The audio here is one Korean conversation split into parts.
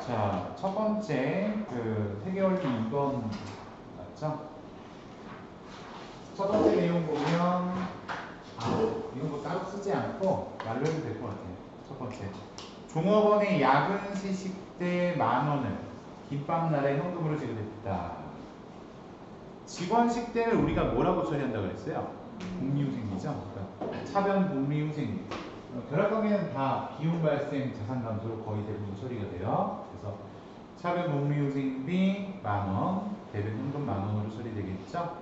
자, 첫 번째 세계원리 2번 맞죠? 첫 번째 내용 보면 이건 뭐 따로 쓰지 않고 말로 해도 될 것 같아요. 첫 번째, 종업원의 야근 시식 때 10,000원을 김밥날에 현금으로 지급했다. 직원 식대를 우리가 뭐라고 처리한다고 그랬어요? 복리후생비죠? 그러니까 차변 복리후생비. 결합관계는 다 비용 발생 자산 감소로 거의 대부분 처리가 돼요. 그래서 차변 복리후생비 10,000원, 대변 현금 10,000원으로 처리되겠죠?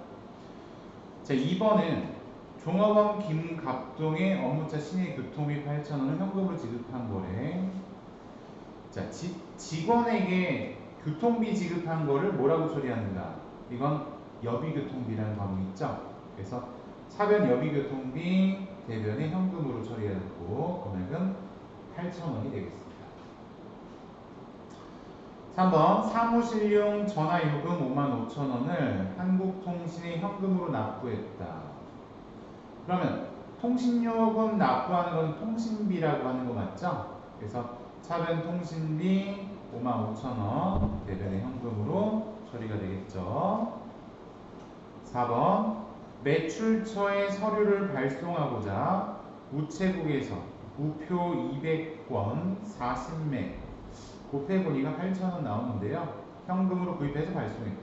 자, 2번은 종업원 김갑동의 업무차 시내 교통비 8,000원을 현금으로 지급한 거래. 자, 직원에게 교통비 지급한 거를 뭐라고 처리하는가? 이건 여비교통비라는 과목이 있죠? 그래서 차변 여비교통비 대변에 현금으로 처리해야 되고 금액은 8,000원이 되겠습니다. 3번 사무실용 전화요금 55,000원을 한국통신에 현금으로 납부했다. 그러면 통신요금 납부하는 건 통신비라고 하는 거 맞죠? 그래서 차변 통신비 55,000원 대변에 현금으로 처리가 되겠죠. 4번 매출처에 서류를 발송하고자 우체국에서 우표 200권 40매 곱해보니까 8,000원 나오는데요. 현금으로 구입해서 발송했다.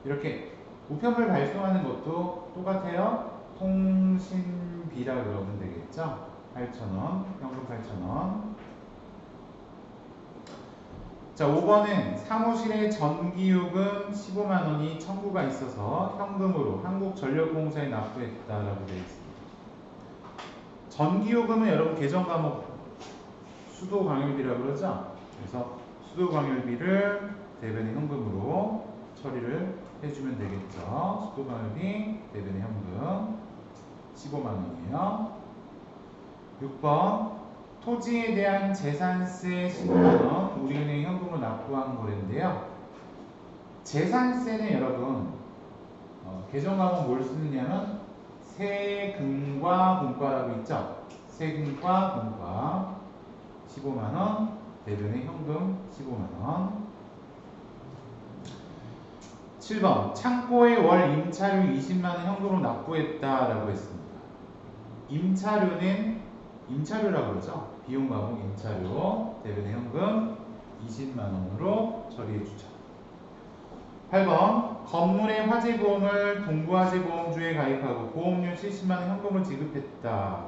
이렇게 우편물 발송하는 것도 똑같아요. 통신비라고 그러면 되겠죠. 8,000원, 현금 8,000원. 자, 5번은 사무실에 전기요금 150,000원이 청구가 있어서 현금으로 한국전력공사에 납부했다라고 되어 있습니다. 전기요금은 여러분 개정과목 수도광열비라고 그러죠? 그래서 수도광열비를 대변의 현금으로 처리를 해주면 되겠죠. 수도광열비 대변의 현금 150,000원이에요. 6번 토지에 대한 재산세 150,000원 우리은행 현금으로 납부한 거래인데요. 재산세는 여러분 개정과목 뭘 쓰느냐면 세금과 공과라고 있죠. 세금과 공과 150,000원 대변의 현금 150,000원. 7번 창고에 월 임차료 200,000원 현금으로 납부했다라고 했습니다. 임차료라고 그러죠. 비용 과목 임차료 대변의 현금 200,000원으로 처리해주죠. 8번 건물의 화재보험을 동부화재보험주에 가입하고 보험료 700,000원 현금을 지급했다.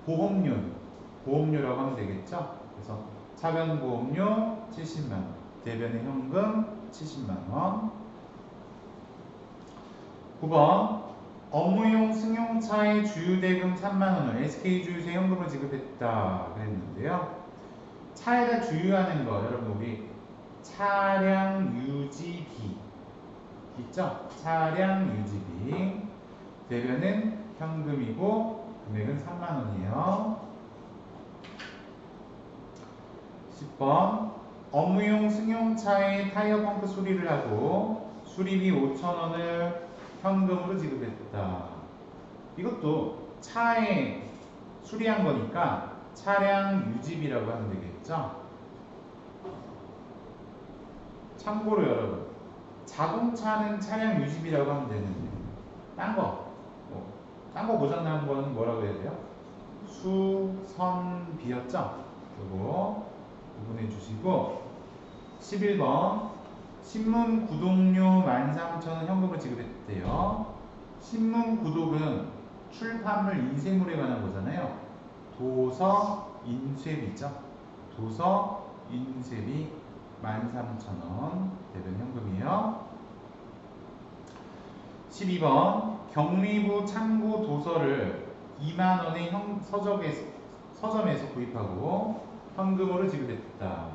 보험료라고 하면 되겠죠. 그래서 차변보험료 700,000원 대변의 현금 700,000원. 9번 업무용 승용차의 주유대금 30,000원을 SK주유소에 현금을 지급했다 그랬는데요. 차에다 주유하는 거 여러분 우리 차량 유지비 있죠? 차량 유지비 대변은 현금이고 금액은 30,000원이에요. 10번 업무용 승용차의 타이어 펌프 수리를 하고 수리비 5,000원을 현금으로 지급했다. 이것도 차에 수리한 거니까 차량 유지비라고 하면 되겠죠. 참고로 여러분 자동차는 차량 유지비라고 하면 되는데 딴 거 고장난 거는 뭐라고 해야 돼요? 수선비였죠? 그거 구분해 주시고 11번 신문 구독료 13,000원 현금을 지급했대요. 신문 구독은 출판물 인쇄물에 관한 거잖아요. 도서 인쇄비죠. 도서 인쇄비 13,000원 대변 현금이에요. 12번 경리부 참고 도서를 20,000원의 서점에서 구입하고 현금으로 지급했다.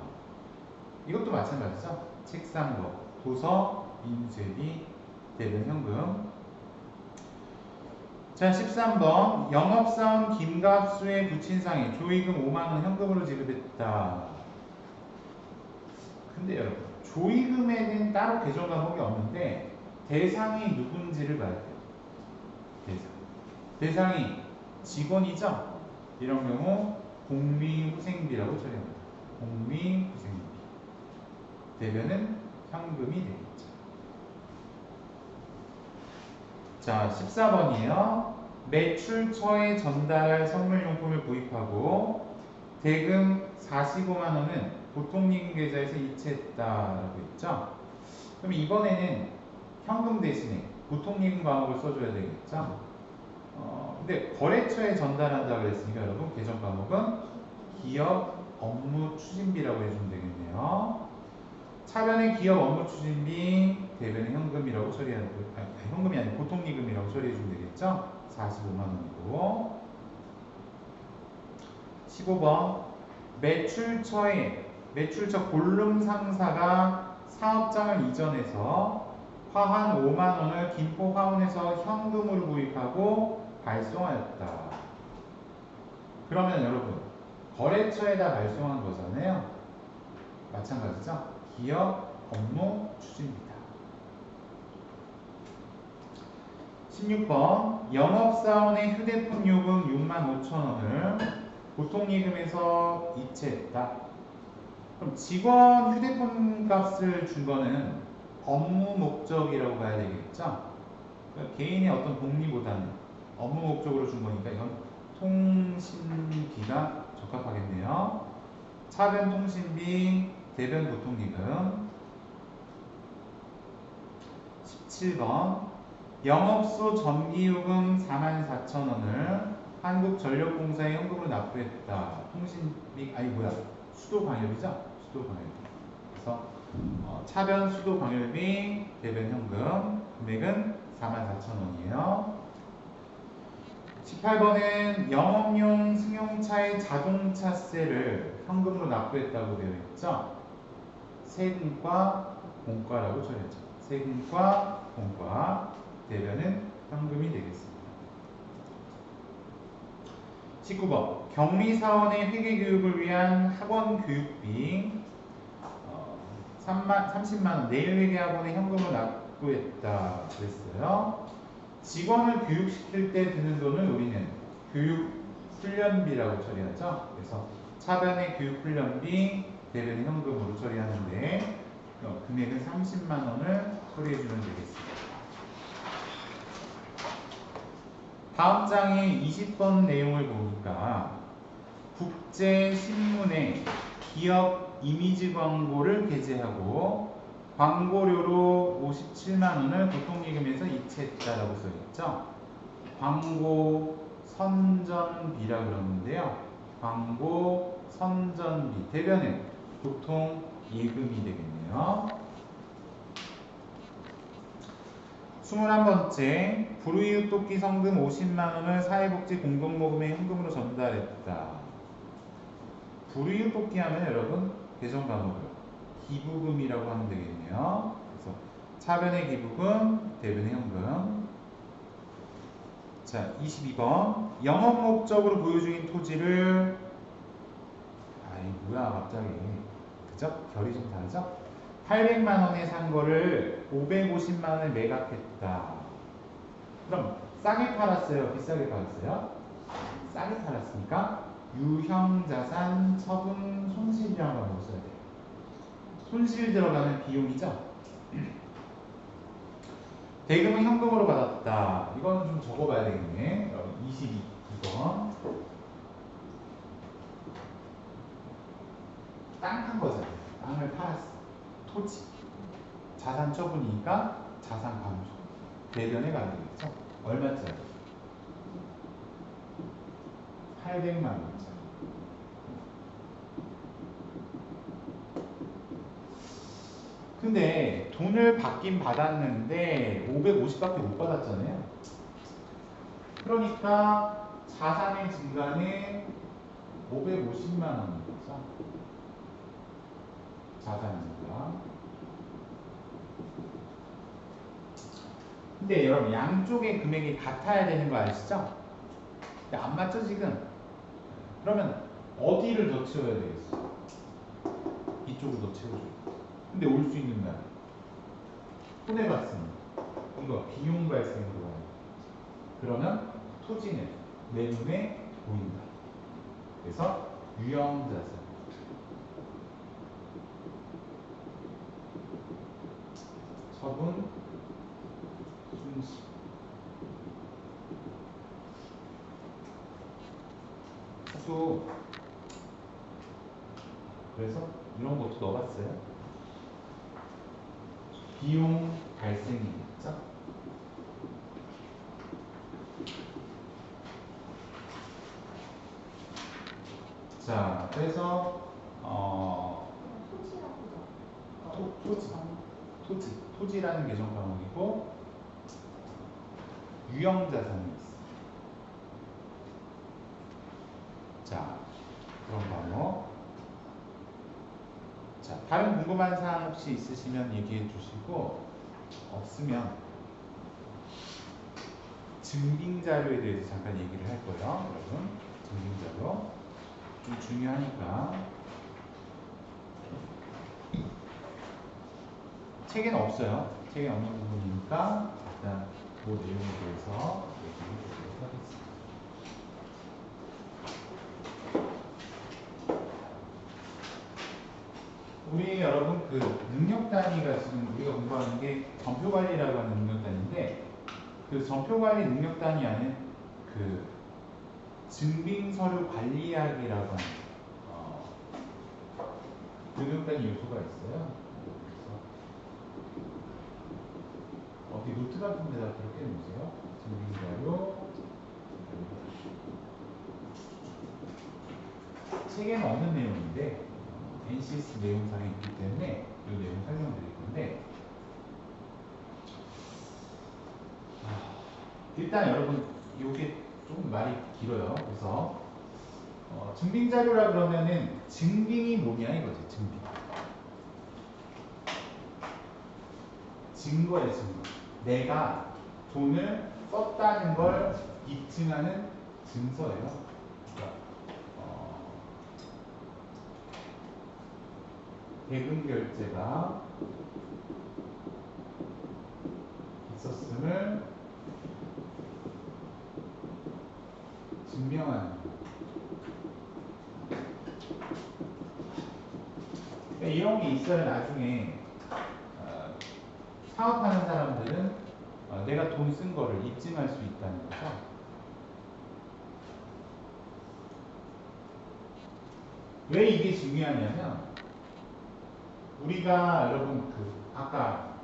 이것도 마찬가지죠. 책 산 거, 도서, 인쇄비, 대변 현금. 자, 13번 영업사원 김갑수의 부친상에 조의금 50,000원 현금으로 지급했다. 근데 여러분 조의금에는 따로 개정 과목이 없는데 대상이 누군지를 봐야 돼요. 대상이 직원이죠? 이런 경우 복리후생비라고 처리합니다. 복리후생비. 대변은 현금이 되겠죠. 자, 14번이에요. 매출처에 전달할 선물용품을 구입하고 대금 45만 원은 보통예금 계좌에서 이체했다라고 했죠. 그럼 이번에는 현금 대신에 보통예금 과목을 써줘야 되겠죠. 근데 거래처에 전달한다고 그랬으니까 여러분 계정 과목은 기업 업무 추진비라고 해주면 되겠네요. 차변의 기업 업무 추진비, 대변의 현금이라고 처리하는, 현금이 아니고 보통예금이라고 처리해주면 되겠죠. 45만 원이고. 15번 매출처 골룸 상사가 사업장을 이전해서 화환 5만 원을 김포 화원에서 현금으로 구입하고 발송하였다. 그러면 여러분 거래처에다 발송한 거잖아요. 마찬가지죠. 기업 업무 추진비다. 16번 영업사원의 휴대폰 요금 6만 5천 원을 보통예금에서 이체했다. 그럼 직원 휴대폰 값을 준 거는 업무 목적이라고 봐야 되겠죠? 그러니까 개인의 어떤 복리보다는 업무 목적으로 준 거니까 이건 통신비가 적합하겠네요. 차변 통신비, 대변 보통예금. 17번 영업소 전기요금 44,000원을 한국전력공사에 현금으로 납부했다. 통신비, 수도광열비죠? 수도광열비. 그래서 차변 수도광열비, 대변 현금, 금액은 44,000원이에요. 18번은 영업용 승용차의 자동차세를 현금으로 납부했다고 되어 있죠. 세금과 공과라고 처리했죠. 세금과 공과, 대변은 현금이 되겠습니다. 19번 격리사원의 회계교육을 위한 학원 교육비 30만원 내일회계학원에 현금을 납부했다 그랬어요. 직원을 교육시킬 때 드는 돈을 우리는 교육훈련비라고 처리하죠. 그래서 차변의 교육훈련비, 대변의 현금으로 처리하는데 금액은 30만원을 처리해주면 되겠습니다. 다음 장의 20번 내용을 보니까 국제신문에 기업 이미지 광고를 게재하고 광고료로 57만원을 보통예금에서 이체했다라고 써있죠. 광고 선전비라 그러는데요. 광고 선전비, 대변은 보통 예금이 되겠네요. 21번째 불우이웃 돕기 성금 50만원을 사회복지 공동모금에 현금으로 전달했다. 불우이웃 돕기 하면 여러분 계정 과목을 기부금이라고 하면 되겠네요. 그래서 차변의 기부금, 대변의 현금. 자, 22번 영업 목적으로 보유 중인 토지를 뭐야 갑자기 그죠? 결이 좀 다르죠? 800만원에 산 거를 550만원에 매각했다. 그럼 싸게 팔았어요? 비싸게 팔았어요? 싸게 팔았으니까 유형자산 처분 손실이라고 써야 돼요. 손실 들어가는 비용이죠? 대금은 현금으로 받았다. 이건 좀 적어봐야 되겠네. 22번 땅 판 거잖아요. 땅을 팔았어. 토지. 자산 처분이니까 자산 감소. 대변에 가야 되겠죠? 얼마짜리? 800만 원짜리. 근데 돈을 받긴 받았는데 550밖에 못 받았잖아요. 그러니까 자산의 증가는 550만 원인 거죠. 자산 증가. 근데 여러분 양쪽의 금액이 같아야 되는 거 아시죠? 근데 안 맞죠 지금? 그러면 어디를 더 채워야 되겠어? 이쪽을 더 채워줘요. 근데 올 수 있는 날 손해봤으니 이거 비용 발생으로 가요. 그러면 토지는 내 눈에 보인다. 그래서 유형자산. 처분, 순시. 수. 그래서 이런 것도 넣어봤어요. 비용 발생이겠죠? 자, 그래서 토지라는 계정 과목이고 유형자산이 있어. 자, 그런 과목. 자, 다른 궁금한 사항 혹시 있으시면 얘기해 주시고 없으면 증빙자료에 대해서 잠깐 얘기를 할 거예요. 여러분, 증빙자료 좀 중요하니까. 책에는 없어요. 책에 없는 부분이니까 일단 그 내용에 대해서 얘기를 드리도록 하겠습니다. 우리 여러분 그 능력 단위가 지금 우리가 공부하는 게 전표 관리라고 하는 능력 단위인데 그 전표 관리 능력 단위 안에 그 증빙 서류 관리학이라고 하는 능력 단위 요소가 있어요. 그래서 어디 노트 같은 데다 그렇게 해놓으세요. 증빙 자료. 책에는 없는 내용인데 NCS 내용상에 있기 때문에 이 내용 설명드릴 건데 일단 여러분 이게 좀 말이 길어요. 그래서 증빙자료라 그러면은 증빙이 뭐냐 이거지. 증빙. 증거의 증거. 내가 돈을 썼다는 걸 입증하는 증서예요. 그러니까 대금 결제가 있었음을 증명하는 거. 그러니까 이런 게 있어야 나중에 사업하는 사람들은 내가 돈 쓴 거를 입증할 수 있다는 거죠. 왜 이게 중요하냐면 우리가 여러분 그 아까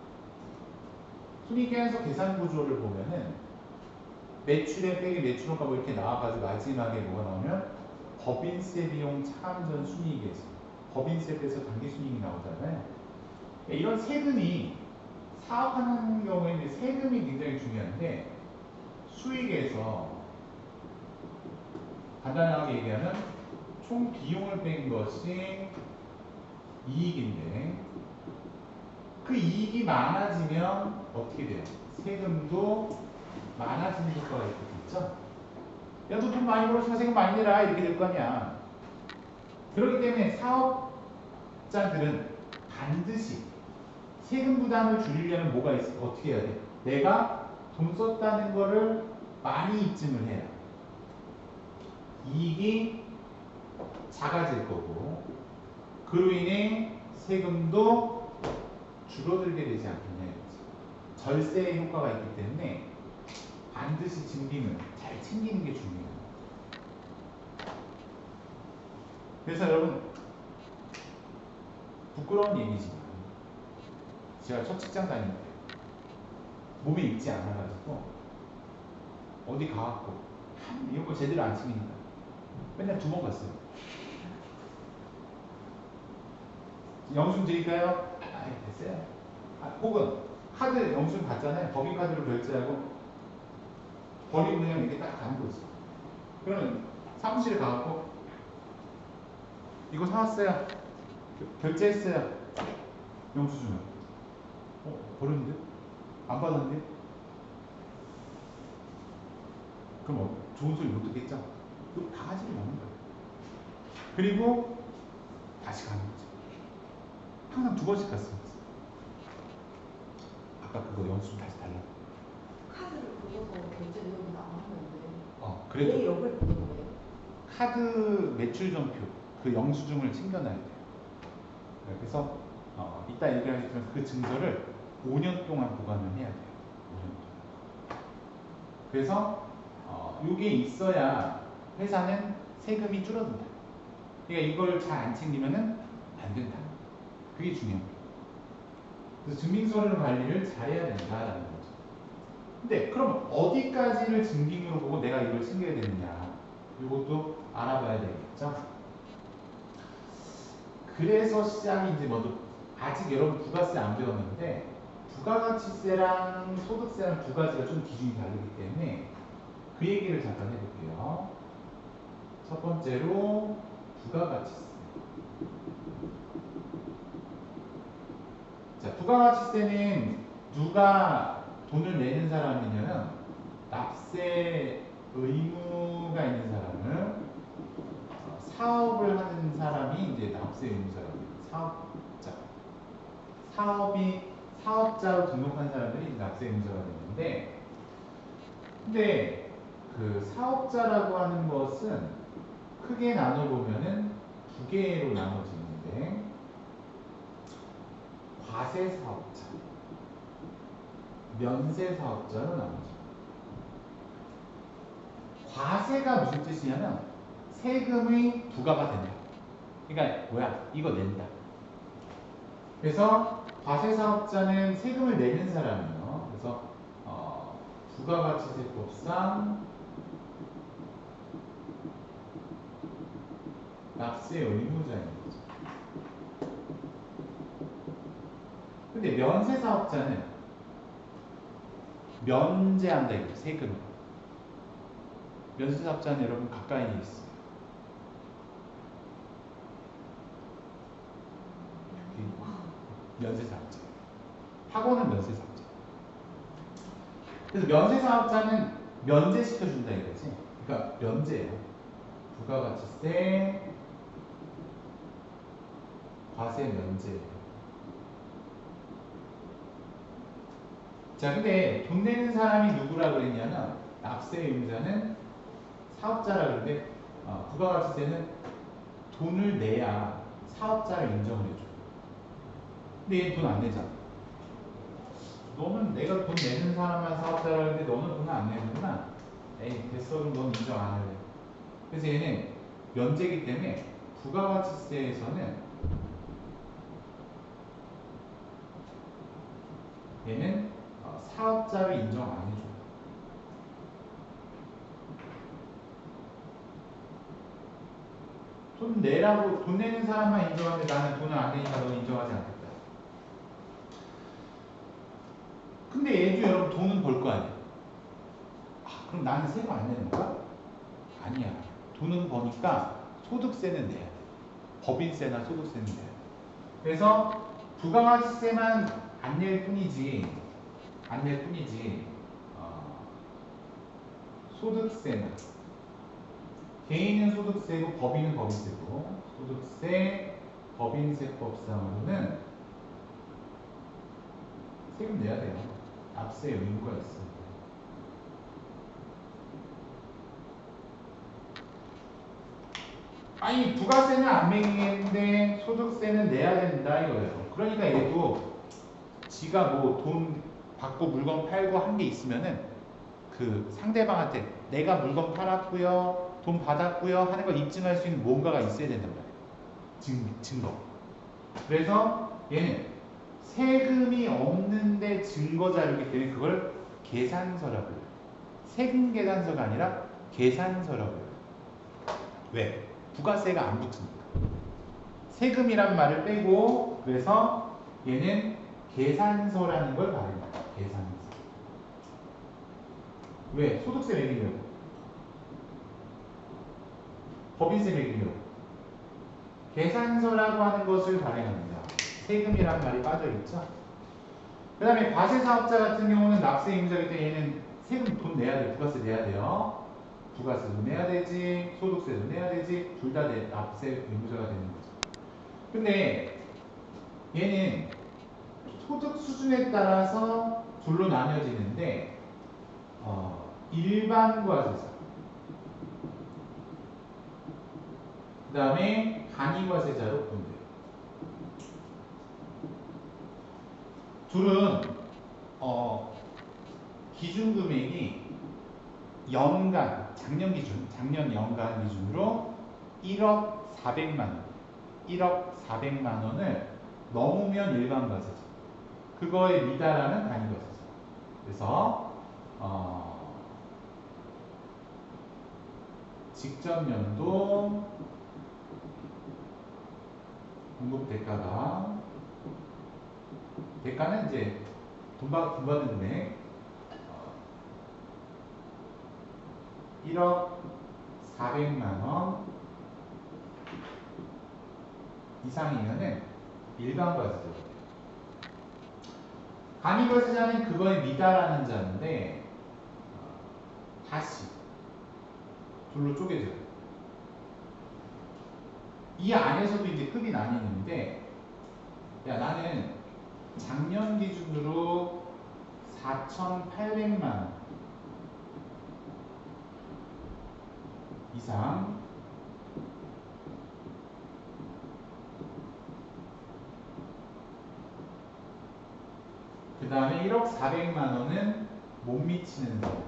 순이계산서 계산 구조를 보면은 매출에 빼기 매출원가 뭐 이렇게 나와가지고 마지막에 뭐가 나오면 법인세 비용 차감전 순이익에서 법인세 빼서 당기순이익이 나오잖아요. 이런 세금이 사업하는 경우에는 세금이 굉장히 중요한데 수익에서 간단하게 얘기하면 총 비용을 뺀 것이 이익인데 그 이익이 많아지면 어떻게 돼요? 세금도 많아지는 효과가 있겠죠? 야, 너 돈 많이 벌었으니까 세금 많이 내라 이렇게 될 거 아니야. 그렇기 때문에 사업자들은 반드시 세금 부담을 줄이려면 뭐가 있어? 어떻게 해야 돼? 내가 돈 썼다는 거를 많이 입증을 해야 이익이 작아질 거고 그로 인해 세금도 줄어들게 되지 않겠냐 이거지. 절세의 효과가 있기 때문에 반드시 증빙을 잘 챙기는 게 중요해요. 그래서 여러분 부끄러운 얘기지만 제가 첫 직장 다닐 때 몸에 익지 않아가지고 어디 가갖고 이런 거 제대로 안 챙기니까 맨날 2번 갔어요. 영수증 드릴까요? 아이 됐어요. 혹은 카드 영수증 받잖아요. 법인카드로 결제하고 버리고 그냥 이렇게 딱 가는 거지. 그러면 사무실에 가갖고 이거 사왔어요. 결제했어요. 영수증을. 버렸는데? 안 받았는데? 그럼 좋은 소리 못 듣겠죠? 또 바가지를 먹는 거예요. 그리고 다시 가는 거죠. 항상 2번씩 갔어요. 아까 그거 영수증 다시 달라고. 카드를 긁어서 결제 내역이 나왔는데 그래도 왜 역을 긁는 거예요? 카드 매출 전표 그 영수증을 챙겨놔야 돼요. 그래서 이따 얘기하겠지만 그 증서를 5년 동안 보관을 해야 돼요. 5년 동안. 그래서 이게 있어야 회사는 세금이 줄어든다. 그러니까 이걸 잘 안 챙기면은 안 된다. 그게 중요해요. 그래서 증빙서류 관리를 잘해야 된다라는 거죠. 근데 그럼 어디까지를 증빙으로 보고 내가 이걸 챙겨야 되느냐? 이것도 알아봐야 되겠죠. 그래서 시작이 이제 먼저 아직 여러분 부가세 안 배웠는데 부가가치세랑 소득세랑 두 가지가 좀 기준이 다르기 때문에 그 얘기를 잠깐 해볼게요. 첫 번째로 부가가치세. 자, 부가가치세는 누가 돈을 내는 사람이냐면 납세 의무가 있는 사람을 사업을 하는 사람이 이제 납세 의무자랍니다. 사업자. 사업자로 등록한 사람들이 납세 의무자가 되는데, 근데 그 사업자라고 하는 것은 크게 나눠보면은 두 개로 나눠지는데, 과세사업자, 면세사업자로 나눠집니다. 과세가 무슨 뜻이냐면 세금의 부과가 된다. 그러니까 뭐야? 이거 낸다. 그래서 과세사업자는 세금을 내는 사람이에요. 그래서 부가가치세법상 납세 의무자인 거죠. 근데 면세사업자는 면제한다 이거죠. 세금을. 면세사업자는 여러분 가까이 있어요. 면세사업자. 학원은 면세사업자. 그래서 면세사업자는 면제시켜준다 이거지. 그러니까 면제예요. 부가가치세, 과세 면제. 자, 근데 돈 내는 사람이 누구라 그랬냐면 납세 의무자는 사업자라 그러는데 부가가치세는 돈을 내야 사업자를 인정을 해줘. 근데 얘는 돈 안 내잖아. 너는 내가 돈 내는 사람만 사업자라는데 너는 돈 안 내는구나. 에이 됐어 그럼 넌 인정 안 할래. 그래서 얘는 면제기 때문에 부가가치세에서는 얘는 사업자를 인정 안 해줘. 돈 내라고 돈 내는 사람만 인정하는데 나는 돈을 안 내니까 너는 인정하지 않겠다. 근데 얘도 여러분 돈은 벌 거 아니야. 그럼 나는 세금 안 내는 거야? 아니야. 돈은 버니까 소득세는 내야 돼. 법인세나 소득세는 내야 돼. 그래서 부가가치세만 안 낼 뿐이지, 소득세나 개인은 소득세고 법인은 법인세고 소득세, 법인세법상으로는 세금 내야 돼요. 납세 의무가 있습니다. 아니 부가세는 안 매기겠는데 소득세는 내야 된다 이거예요. 그러니까 얘도 지가 뭐 돈 받고 물건 팔고 한 게 있으면은 그 상대방한테 내가 물건 팔았고요, 돈 받았고요 하는 걸 입증할 수 있는 뭔가가 있어야 된단 말이에요. 증거. 그래서 얘는 세금이 없는데 증거 자료이기 때문에 그걸 계산서라고 해요. 세금 계산서가 아니라 계산서라고 해요. 왜? 부가세가 안 붙으니까. 세금이란 말을 빼고 그래서 얘는 계산서라는 걸 말합니다. 계산서. 왜? 소득세 매기려고. 법인세 매기려고. 계산서라고 하는 것을 발행합니다. 세금이란 말이 빠져있죠. 그 다음에 과세사업자 같은 경우는 납세 의무자이기 때문에 얘는 세금 돈 내야 돼요. 부가세 내야 돼요. 부가세도 내야 되지, 소득세도 내야 되지, 둘 다 납세 의무자가 되는 거죠. 근데 얘는 소득 수준에 따라서 둘로 나뉘어지는데 일반 과세자, 그 다음에 간이 과세자로 분돼요. 둘은 기준 금액이 연간, 작년 연간 기준으로 1억 400만 원, 1억 400만 원을 넘으면 일반 과세죠. 그거에 미달하는 간이과세죠. 그래서 직전 연도 공급 대가는 이제 돈 받는 금액 1억 400만 원 이상이면은 일반 과세죠. 간이과세자는 그거에 미달하는 자인데 다시 둘로 쪼개져요. 이 안에서도 이제 급이 나뉘는데, 야, 나는 작년 기준으로 4,800만 원 이상 그 다음에 1억 400만 원은 못 미치는 사람,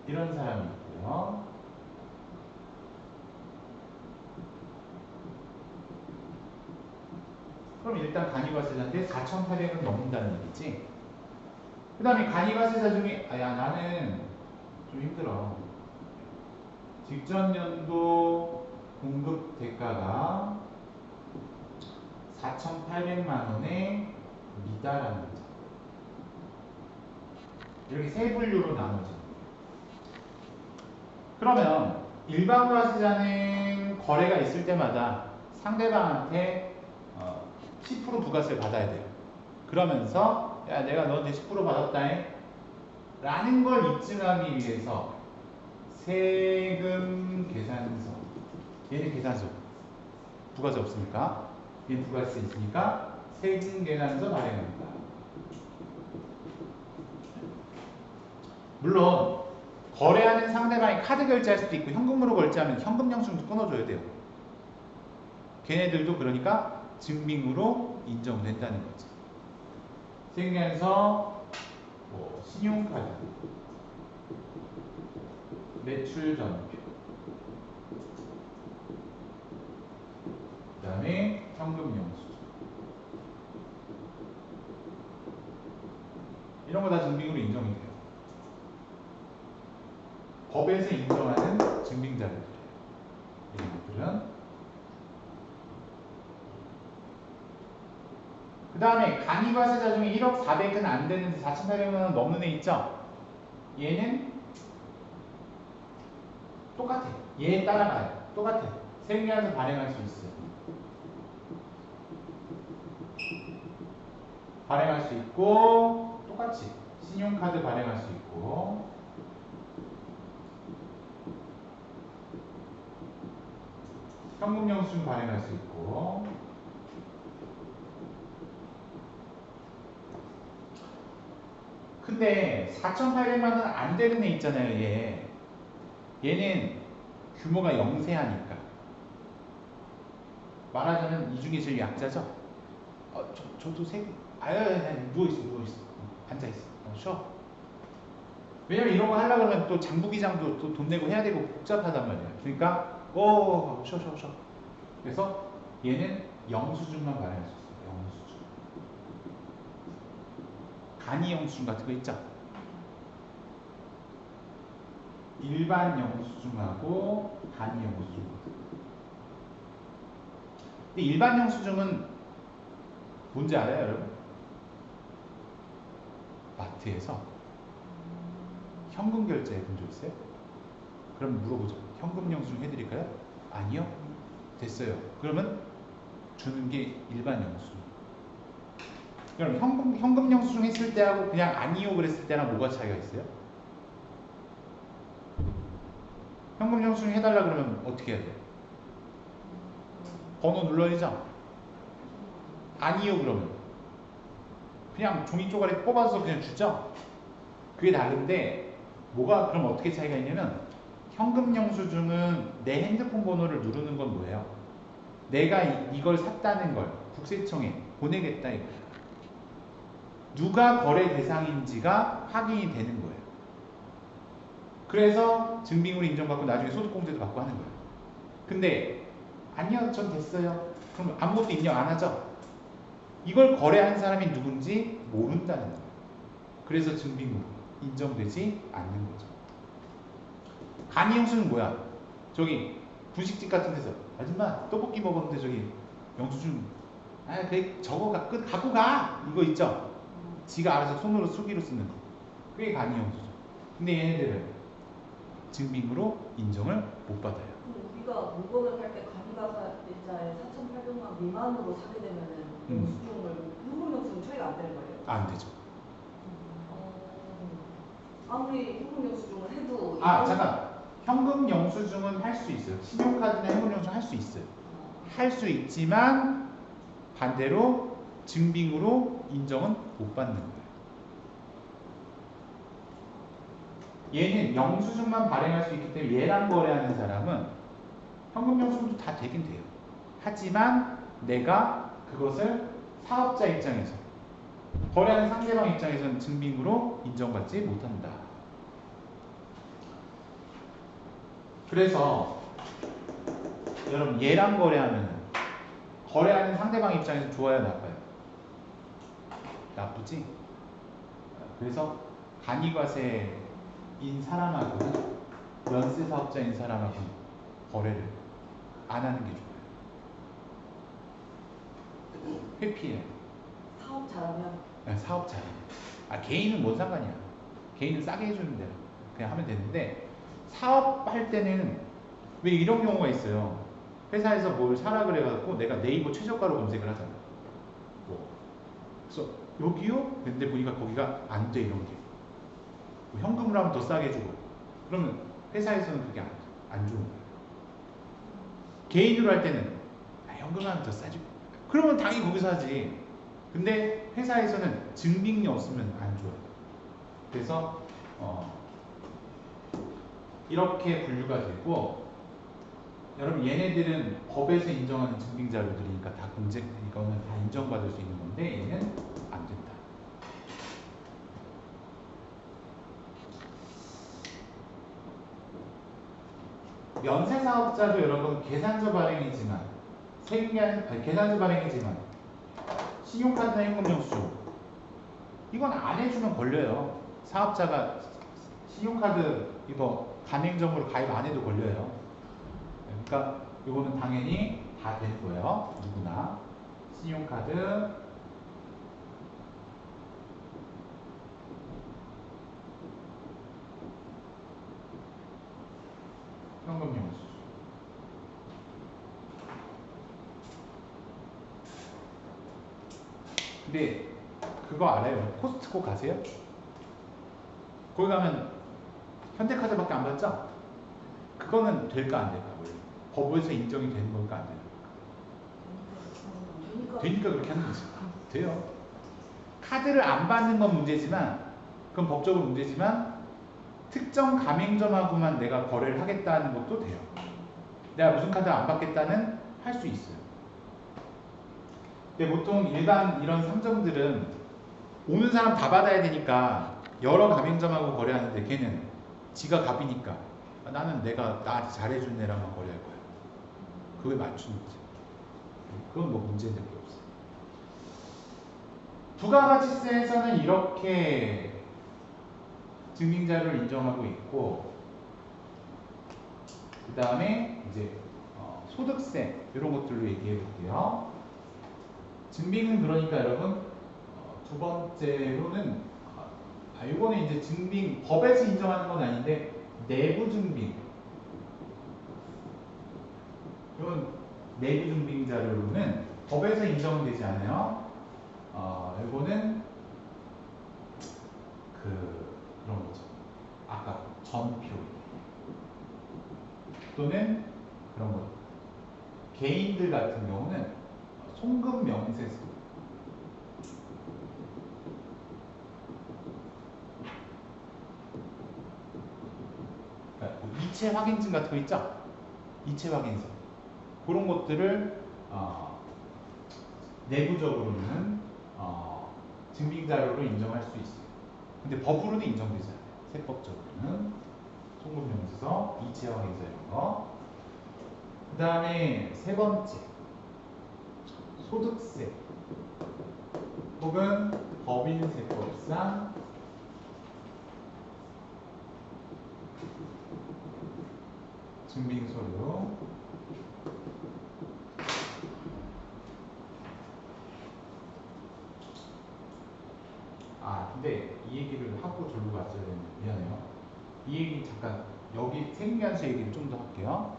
이런 사람이 있고요. 그럼 일단 간이과세자인데 4,800은 넘는다는 얘기지. 그 다음에 간이과세자 중에 야, 나는 좀 힘들어. 직전 연도 공급 대가가 4,800만 원에 미달하는 자. 이렇게 세 분류로 나눠집니다. 그러면 일반 과세자는 거래가 있을 때마다 상대방한테 10% 부가세를 받아야 돼요. 그러면서 야, 내가 너한테 10% 받았다잉 라는 걸 입증하기 위해서 세금 계산서, 얘는 계산서 부가세 없으니까, 얘는 부가세 있으니까 세금 계산서 발행합니다. 물론 거래하는 상대방이 카드 결제할 수도 있고 현금으로 결제하면 현금 영수증도 끊어줘야 돼요. 걔네들도 그러니까 증빙으로 인정된다는 거죠. 세금계산서, 신용카드, 매출전표, 그 다음에 현금영수증, 이런 거 다 증빙으로 인정이 돼요. 법에서 인정하는 증빙자료들이에요. 이런 것들은. 그 다음에 간이과세자 중에 1억 400은 안 되는데 4,800만 원 넘는 애 있죠? 얘는 똑같아. 얘에 따라가요. 똑같아. 세금계산서 발행할 수 있어요. 발행할 수 있고 똑같이 신용카드 발행할 수 있고 현금영수증 발행할 수 있고. 근데 4,800만 원 안 되는 애 있잖아요. 얘는 규모가 영세하니까 말하자면 이 중에 제일 약자죠. 저도 세금 누워있어. 앉아있어. 쉬어. 왜냐면 이런 거 하려고 그러면 또 장부기장도 또 돈 내고 해야 되고 복잡하단 말이야. 그러니까 쉬어. 그래서 얘는 영수증만 발행할 수 있어요. 영수증. 간이 영수증 같은 거 있죠? 일반 영수증하고 간이 영수증. 근데 일반 영수증은 뭔지 알아요, 여러분? 마트에서 현금 결제 해본 적 있어요? 그럼 물어보죠. 현금 영수증 해드릴까요? 아니요. 됐어요. 그러면 주는 게 일반 영수증. 그럼 현금 영수증 했을 때하고 그냥 아니요 그랬을 때랑 뭐가 차이가 있어요? 현금 영수증 해달라 그러면 어떻게 해야 돼요? 번호 눌러야죠? 아니요 그러면 그냥 종이 쪼가리 뽑아서 그냥 주죠? 그게 다른데 그럼 어떻게 차이가 있냐면 현금 영수증은 내 핸드폰 번호를 누르는 건 뭐예요? 내가 이걸 샀다는 걸 국세청에 보내겠다 이거예요. 누가 거래 대상인지가 확인이 되는 거예요. 그래서 증빙으로 인정받고 나중에 소득공제도 받고 하는 거예요. 근데 아니요, 전 됐어요. 그럼 아무것도 입력 안 하죠? 이걸 거래한 사람이 누군지 모른다는 거예요. 그래서 증빙으로 인정되지 않는 거죠. 간이 형수는 뭐야? 저기 분식집 같은 데서 아줌마 떡볶이 먹었는데 저기 영수증 저거 갖고 가 이거 있죠? 지가 알아서 손으로 수기로 쓰는 거. 그게 간이 형수죠. 근데 얘네들은 증빙으로 인정을 못 받아요. 그럼 우리가 물건을 살 때 간이가사일자에 4,800만 미만으로 사게 되면은 영수증을 현금 영수증 처리가 안 되는 거예요? 안 되죠. 아무리 현금 영수증을 해도 잠깐. 현금 영수증은 할 수 있어요. 신용카드나 현금 영수증 할 수 있어요. 할 수 있지만 반대로 증빙으로 인정은 못 받는 거예요. 얘는 영수증만 발행할 수 있기 때문에 얘랑 거래하는 사람은 현금 영수증도 다 되긴 돼요. 하지만 내가 그것을 사업자 입장에서 거래하는 상대방 입장에서는 증빙으로 인정받지 못한다. 그래서 여러분 얘랑 거래하면 거래하는 상대방 입장에서 좋아요, 나빠요? 나쁘지? 그래서 간이과세인 사람하고는 연쇄사업자인 사람하고는 거래를 안 하는 게 좋아요. 회피해요. 사업 잘하면? 사업 잘해요. 개인은 뭔 상관이야. 개인은 싸게 해주는 대로 그냥 하면 되는데 사업할 때는 왜 이런 경우가 있어요. 회사에서 뭘 사라 그래갖고 내가 네이버 최저가로 검색을 하잖아. 그래서 여기요? 근데 보니까 거기가 안 돼, 이런 게. 현금으로 하면 더 싸게 해주고. 그러면 회사에서는 그게 안 좋은 거예요. 개인으로 할 때는 현금으로 하면 더 싸지. 그러면 당연히 거기서 하지. 근데 회사에서는 증빙이 없으면 안 좋아요. 그래서 이렇게 분류가 되고, 여러분 얘네들은 법에서 인정하는 증빙 자료들이니까 다 이거는 다 인정받을 수 있는 건데 얘는 안 된다. 연쇄사업자도 여러분 계산서 발행이지만 계산서 발행이지만 신용카드나 현금영수증 이건 안 해주면 걸려요. 사업자가 신용카드 이거 가맹점으로 가입 안 해도 걸려요. 그러니까 이거는 당연히 다 될 거예요. 누구나 신용카드, 현금영수증. 근데 그거 알아요? 코스트코 가세요? 거기 가면 현대카드밖에 안 받죠? 그거는 될까 안 될까? 법에서 인정이 되는 걸까 안 되는 걸까? 되니까 그렇게 하는 거지. 돼요. 카드를 안 받는 건 문제지만 그건 법적으로 문제지만 특정 가맹점하고만 내가 거래를 하겠다는 것도 돼요. 내가 무슨 카드 안 받겠다는 할 수 있어요. 근데 보통 일반 이런 상점들은 오는 사람 다 받아야 되니까 여러 가맹점하고 거래하는데 걔는 지가 갑이니까 나는 내가 나한테 잘해준 애랑만 거래할 거야. 그거에 맞추는 거지. 그건 뭐 문제될 게 없어. 부가가치세에서는 이렇게 증빙자료를 인정하고 있고, 그 다음에 이제 소득세 이런 것들로 얘기해 볼게요. 증빙은 그러니까 여러분 두 번째로는 이거는 이제 증빙 법에서 인정하는 건 아닌데 내부 증빙. 이건 내부 증빙 자료로는 법에서 인정은 되지 않아요. 이거는 그런 거죠. 아까 전표 또는 그런 거. 개인들 같은 경우는 송금 명세서. 그러니까 이체 확인증 같은 거 있죠? 이체 확인서. 그런 것들을 내부적으로는 증빙 자료로 인정할 수 있어요. 근데 법으로는 인정되지 않아요. 세법적으로는 송금명세서, 이체화 계좌 이런 거. 그 다음에 세 번째 소득세 혹은 법인세법상 증빙서류. 근데 이 얘기를 하고 절로 갔어야 되는데 미안해요. 이 얘기 잠깐 여기 생계한서 얘기를 좀 더 할게요.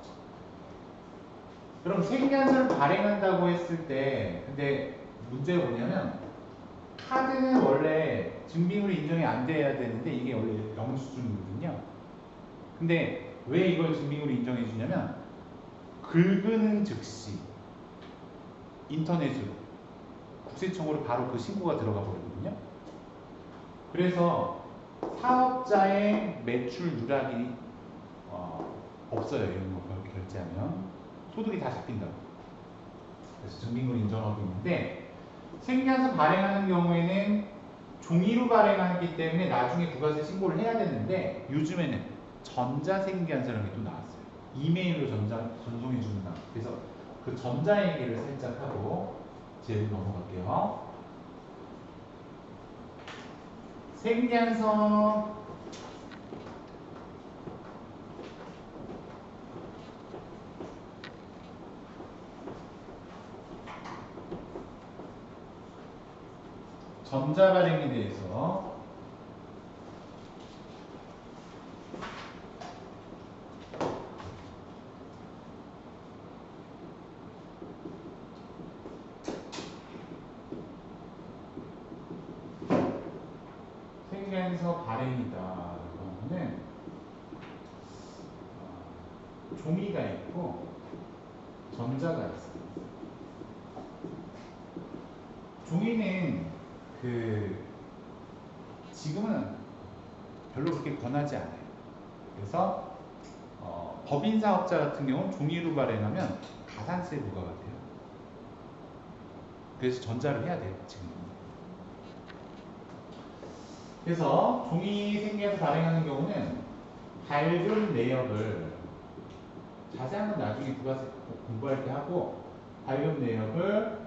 그럼 생계한서를 발행한다고 했을 때 근데 문제가 뭐냐면 카드는 원래 증빙으로 인정이 안 돼야 되는데 이게 원래 영수증이거든요. 근데 왜 이걸 증빙으로 인정해 주냐면 긁은 즉시 인터넷으로 국세청으로 바로 그 신고가 들어가 버리거든요. 그래서 사업자의 매출 누락이 없어요. 이런 거 결제하면 소득이 다 잡힌다고. 그래서 증빙으로 인정하고 있는데 생계한서 발행하는 경우에는 종이로 발행하기 때문에 나중에 부가세 신고를 해야 되는데 요즘에는 전자생계한서라는 게 또 나왔어요. 이메일로 전송해 주는 거. 그래서 그 전자 얘기를 살짝 하고 제일 넘어갈게요. 생계한서 전자발행에 대해서 생계한서 발행이다. 그러면은 종이가 있고 전자가 있어요. 종이는 지금은 별로 그렇게 권하지 않아요. 그래서 법인 사업자 같은 경우는 종이로 발행하면 가산세 부과가 돼요. 그래서 전자를 해야 돼요. 지금. 그래서 종이 생계에서 발행하는 경우는 발급 내역을 자세한 건 나중에 부가세 공부할 때 하고 발급 내역을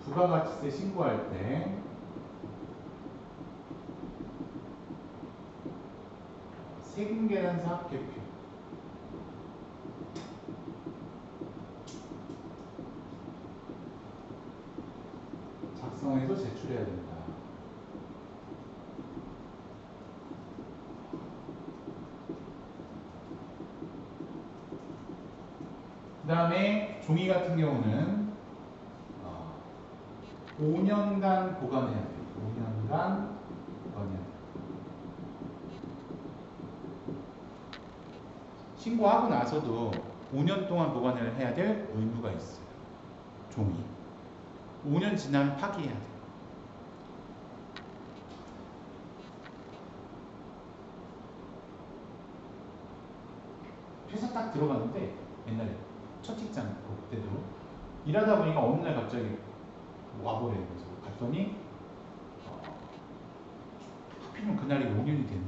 부가가치세 신고할 때 세금계산서 합계표 작성해서 제출해야 된다. 그 다음에 종이 같은 경우는 5년간 보관해야 돼요. 5년간 보관해야 돼요. 신고하고 나서도 5년 동안 보관을 해야 될 의무가 있어요. 종이. 5년 지나면 파기해야 돼요. 회사 딱 들어갔는데 옛날에 첫 직장 그때도 일하다 보니까 어느 날 갑자기 와버려요. 그래서 갔더니 하필이면 그날이 5년이 됐네.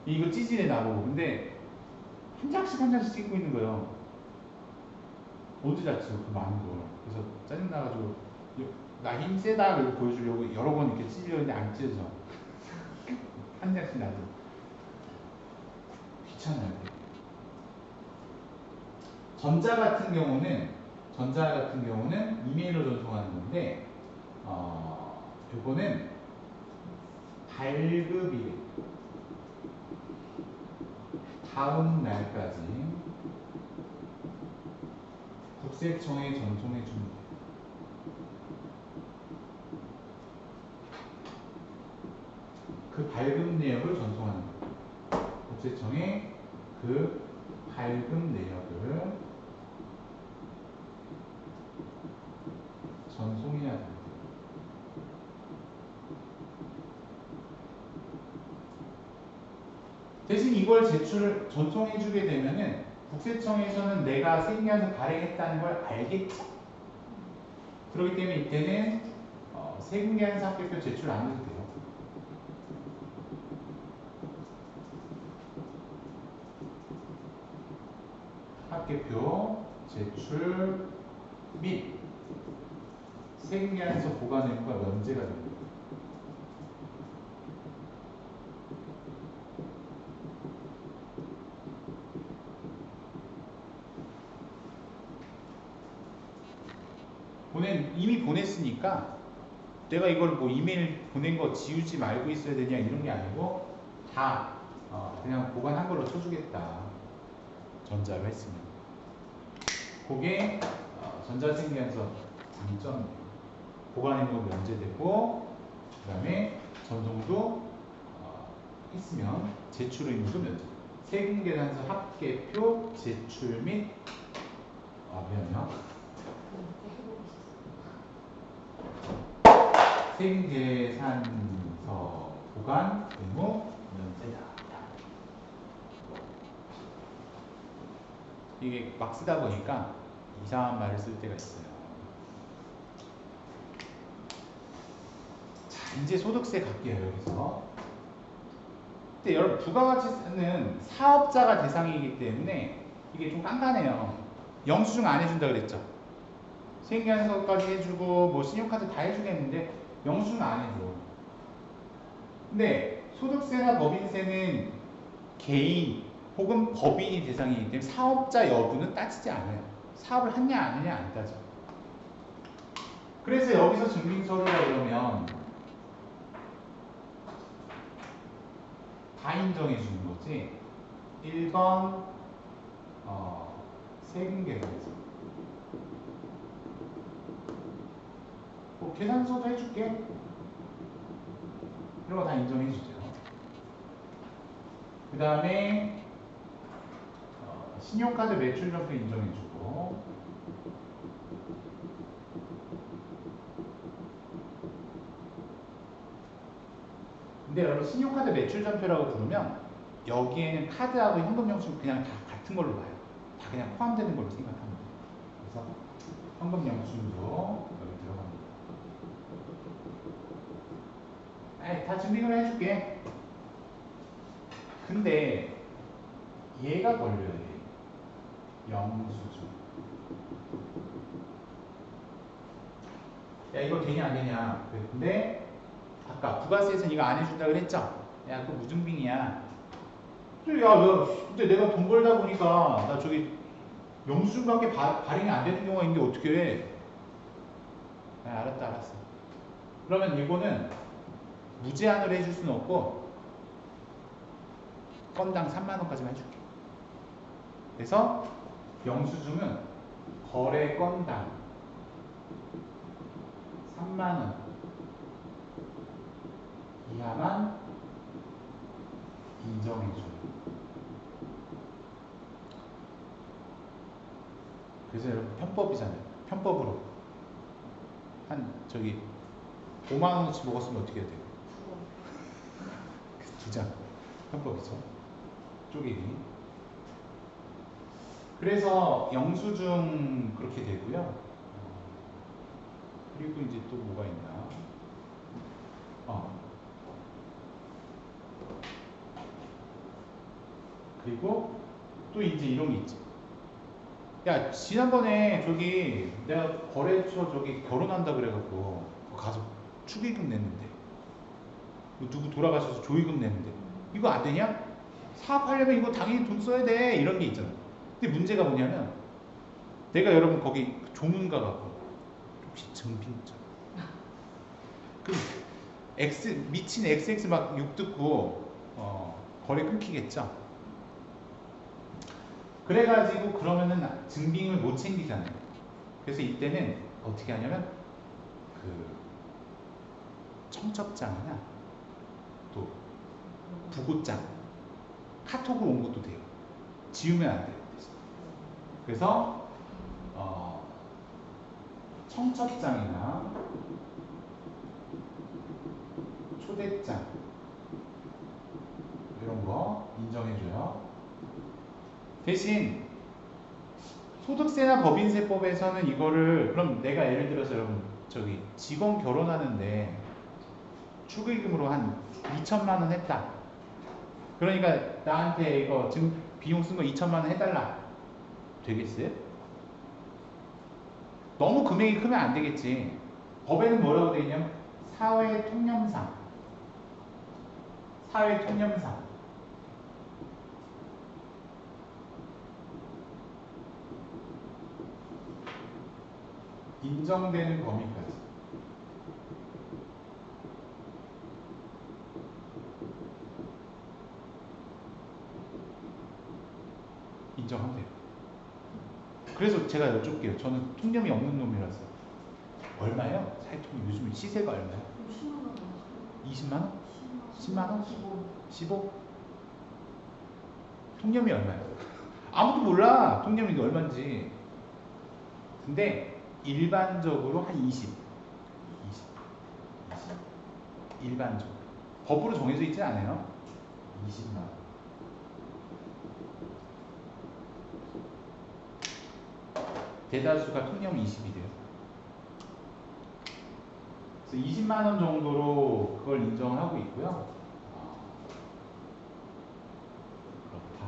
이거 찌질해 나보고. 근데 한 장씩 한 장씩 찍고 있는 거예요. 언제 잤죠? 그 많은 걸. 그래서 짜증나가지고 나 힘 세다 이렇게 보여주려고 여러 번 이렇게 찢으려는데 안 찢어져. 한 장씩 나도 귀찮아요. 전자 같은 경우는 이메일로 전송하는 건데 요거는 발급일 다음 날까지 국세청에 전송해 줍니다. 그 발급 내역을 전송하는 거예요. 국세청에 그 발급 내역을 전송해야 됩니다. 대신 이걸 전송해주게 되면은 국세청에서는 내가 생계한서 발행했다는 걸 알겠죠. 그렇기 때문에 이때는 세금계산서 합계표 제출 안 해도 돼요. 합계표 제출 및 세금계산서 보관 의무가 면제가 됩니다. 이미 보냈으니까 내가 이걸 뭐 이메일 보낸 거 지우지 말고 있어야 되냐 이런 게 아니고 다 그냥 보관한 걸로 쳐주겠다. 전자로 했으면. 그게 전자세금계산서 장점이에요. 보관 의무가 면제되고 그 다음에 전송도 했으면 제출 의무도 면제. 세금계산서 합계표 제출 및 미안해요. 세금계산서 보관 의무 면제다. 이게 막 쓰다 보니까 이상한 말을 쓸 때가 있어요. 자, 이제 소득세 갈게요, 여기서. 근데 여러분, 부가가치세는 사업자가 대상이기 때문에 이게 좀 깐깐해요. 영수증 안 해준다 그랬죠? 세금계산서까지 해주고, 뭐 신용카드 다 해주겠는데, 영수증 안 해줘. 근데 소득세나 법인세는 개인 혹은 법인이 대상이기 때문에 사업자 여부는 따지지 않아요. 사업을 했냐 안 했냐 안 따져. 그래서 여기서 증빙서류라 그러면 다 인정해 주는 거지. 1번 세금계산서. 뭐 계산서도 해줄게. 이런 거 다 인정해 주죠. 그 다음에 신용카드 매출점도 인정해 주고, 근데 여러분 신용카드 매출점표라고 부르면 여기에는 카드하고 현금 영수증 그냥 다 같은 걸로 봐요. 다 그냥 포함되는 걸로 생각합니다. 그래서 현금 영수증도 여기 들어갑니다. 다 증빙을 해줄게. 근데 얘가 걸려야 돼. 영수증. 야, 이거 되냐 안 되냐. 근데 아까 부가세에서는 이거 안 해준다 그랬죠? 야, 그거 무증빙이야. 근데 내가 돈 벌다 보니까 나 저기 영수증밖에 발행이 안 되는 경우가 있는데 어떻게 해? 야, 알았어. 그러면 이거는 무제한으로 해줄 수는 없고 건당 3만 원까지만 해줄게. 그래서 영수증은 거래 건당 3만 원 이하만 인정해줘요. 그래서 여러분 편법이잖아요. 편법으로 한 저기 5만 원어치 먹었으면 어떻게 해야 돼요? 2장 편법이죠. 쪼개기. 그래서 영수증 그렇게 되고요. 그리고 이제 또 뭐가 있나? 그리고 또 이제 이런 게 있지. 야, 지난번에 저기 내가 거래처 저기 결혼한다 그래갖고 가서 축의금 냈는데 누구 돌아가셔서 조의금 냈는데 이거 안 되냐? 사업하려면 이거 당연히 돈 써야 돼. 이런 게 있잖아. 근데 문제가 뭐냐면 내가 여러분 거기 조문가 갖고 혹시 증빙증 그 미친 XX 막 욕 듣고 거래 끊기겠죠. 그래가지고 그러면은 증빙을 못 챙기잖아요. 그래서 이때는 어떻게 하냐면 그 청첩장이나 또 부고장 카톡으로 온 것도 돼요. 지우면 안 돼요. 그래서 청첩장이나 초대장 이런 거 인정해줘요. 대신 소득세나 법인세법에서는 이거를 그럼 내가 예를 들어서 여러분 저기 직원 결혼하는데 축의금으로 한 2천만 원 했다. 그러니까 나한테 이거 지금 비용 쓴 거 2천만 원 해달라. 되겠어요? 너무 금액이 크면 안 되겠지. 법에는 뭐라고 되어 있냐면 사회통념상. 사회통념상. 인정되는 범위까지. 인정한대요. 그래서 제가 여쭐게요. 저는 통념이 없는 놈이라서. 얼마예요? 사회통념 요즘 시세가 얼마예요? 10만 원. 20만 원? 10만 원? 15. 15? 통념이 얼마예요? 아무도 몰라. 통념이 이게 얼마인지. 근데 일반적으로 한 20. 일반적으로. 법으로 정해져 있지 않아요? 20만 원. 대다수가 통념 20이래요. 그래서 20만 원 정도로 그걸 인정하고 있고요. 그렇다.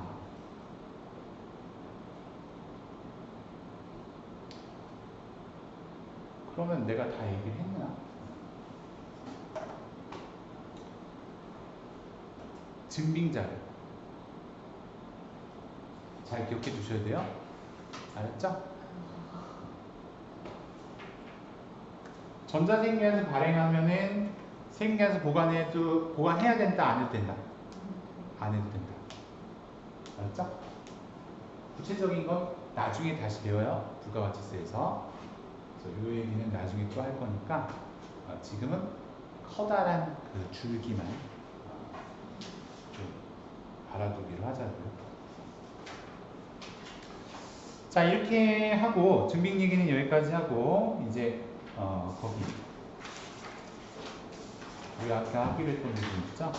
그러면 내가 다 얘기를 했나? 증빙자료. 잘 기억해 두셔야 돼요. 알았죠? 전자생계에서 발행하면은 생계에서 보관해야 된다, 안 해도 된다? 안 해도 된다. 알았죠? 구체적인 건 나중에 다시 배워요. 부가가치세에서. 그래서 이 얘기는 나중에 또 할 거니까 지금은 커다란 그 줄기만 좀 알아두기로 하자고요. 자, 이렇게 하고 증빙 얘기는 여기까지 하고 이제 거기 우리 아까 하기로 했던 부분 있죠?